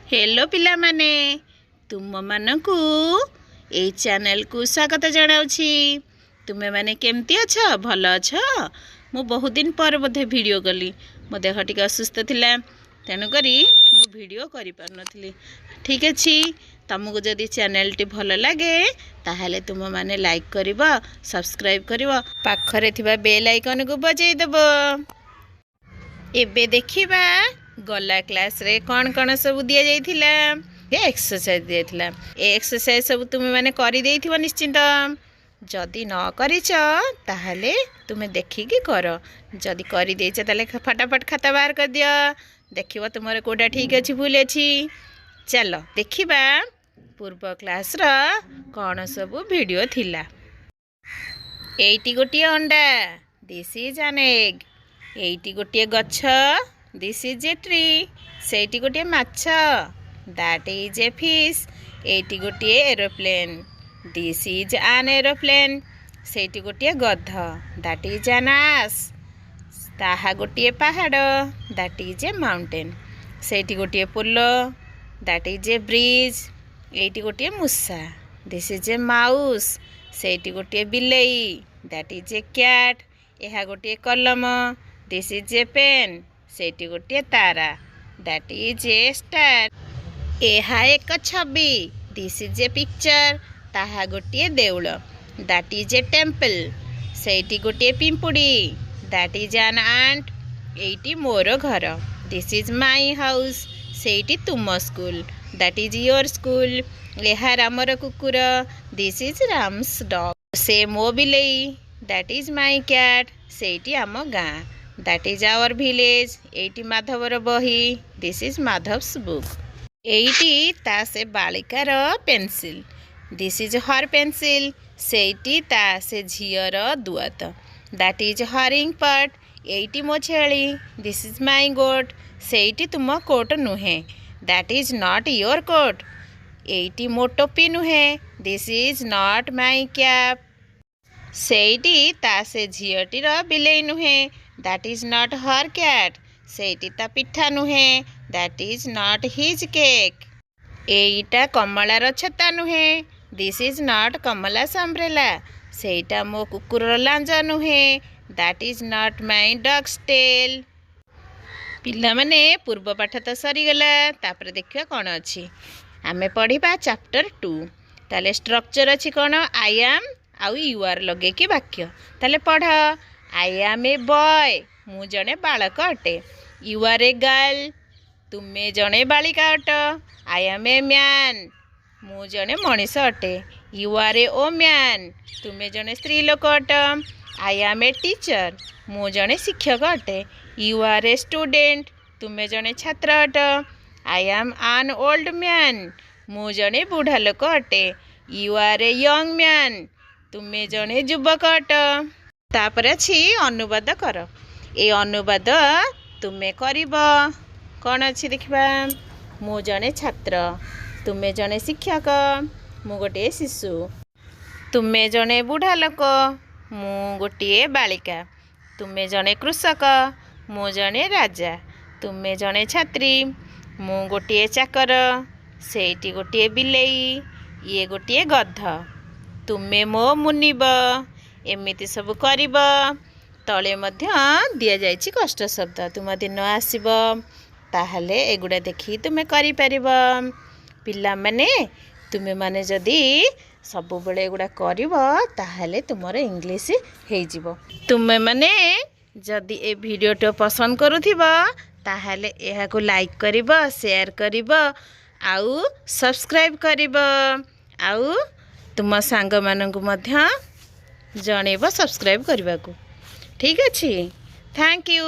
Hello पिला माने तुम मानकु ए चैनल को स्वागत जनाउछि। तुमे माने केमती अछ? भल अछ? मु बहुत दिन पर बोधे वीडियो कली। मो देह टिके असुस्थ थिला, तेणु करी मु वीडियो करि पार नथली। ठीक अछि, तुमको जदि चैनल टी भल लागे ताहले तुम माने लाइक करिवो, सब्सक्राइब करिवो, पाखरे थिबा बेल आइकन को बजाई देबो। एबे देखिबा गला क्लास रे कौन कौन सब दिया जाइथिला। एक्सरसाइज दिया थिला। ए एक्सरसाइज सब तुम माने करि देइथिबो निश्चिंत। जदि न करिछ ताहले तुमे देखिकी करो। जदि करि देइछ ताले फटाफट खाता बाहर कर दियो। देखिबो तुमरे कोडा ठीक अछि भूल अछि। चलो देखिबा पूर्व क्लास रा कौन सब वीडियो थिला। एइटी गोटिए अंडा, दिस इज एन एग। एइटी गोटिए गछ, दिस इज ए ट्री। सेइटी गोटिए माछ, दैट इज ए फिश। एइटी गोटिए aeroplane, this is an aeroplane. सेइटी गोटिए गध, दैट इज एन एस। ताहा गोटिए पहाड़, दैट इज ए माउंटेन। सेइटी गोटिए पोलो, दैट इज ए ब्रिज। एइटी गोटिए मूसा, दिस इज ए माउस। सेइटी गोटिए बिलेई, दैट इज ए कैट। एहा गोटिए कलम, दिस इज ए पेन। सेठी गोटे तारा, दैट इज ए स्टार। एहा एक छवि, दिस इज ए पिक्चर। ताहा गोटे देउल, दैट इज ए टेम्पल। सेठी गोटे पिंपुड़ी, दैट इज एन एंट। एइटी मोर घर, दिस इज माई हाउस। सेठी तुम school, that is your school. एहा रामर कुकुर, दिस इज राम्स डॉग। से मो बिलेई, दैट इज माई कैट। सेठी आम गाँ, दैट इज आवर विलेज। एइटी माधवर बही, दिस इज माधव्स बुक। एइटी ता से बालिकार pencil, this is her pencil. सेइटी ता से झियर दुआत, दैट इज हर इंकपट। एइटी मो छेली, दिस इज माई गोट। सेइटी तुम कोट नुहे, that is not your coat. एइटी मो टोपी नुहे, this is not my cap. सेइटी ता से झियटीर बिलेई नुहे, that is not her cat. सेइटी ता पिठा नुहे, that is not his cake. एइटा कमलार छता नुहे, this is not Kamala's umbrella. सेइटा मो कुकुर लांज नुहे, that is not my dog's tail. पिला माने पूर्व पाठ तो सरीगला, तापर देखिया कौन अच्छी। आमे पढ़िबा चैप्टर 2। ताले स्ट्रक्चर अच्छी कौन? आई एम आउ यू आर लगे कि वाक्य। ताले पढ़। आई एम ए बॉय, मु जने बालक अटे। यू आर ए गर्ल, तुमे जने बालिका अट। आई एम ए मैन, मु जने मनीष अटे। यू आर ए वोम्यान, तुमे जने स्त्री लोक अट। आई एम ए टीचर, मु जने शिक्षक अटे। यू आर ए स्टूडेंट, तुमे जने छात्र अट। I am an old man, मु जने बुढ़ा लोक अटे। You are a young man, तुमे जने युवक अट। तापर अछि अनुवाद कर। ए अनुवाद तुमे करिब। कौन अच्छी देखिबा। मु जने छात्र, तुमे जने शिक्षक, मु गोटे शिशु। तुमे जने बुढ़ा लोक, मु गोटे बालिका। तुमे जने कृषक, मु जने राजा। तुमे जने छात्री, मु गोटे चाकर। सेठी गोटे बिलेई, ये गोटे गध। तुमे मो मुनिब। एमिति सब करिब। तले मध्य दिया जाइछि कष्ट शब्द। तुम दिन आसीब ताहले एगुड़ा देखि तुमे करि परिब। पिला माने तुमे माने जदि सब बेले एगुड़ा करिब ताहले तुमर इंग्लिश हेइ जिवो। तुमे माने जदि ए वीडियो तो पसंद करूथिबो ताहले एहा को लाइक करिब, शेयर करिब, आउ सब्सक्राइब करिब, आउ तुम सांग मानंकु मध्य जणेब सब्सक्राइब करने को। ठीक अच्छे, थैंक यू।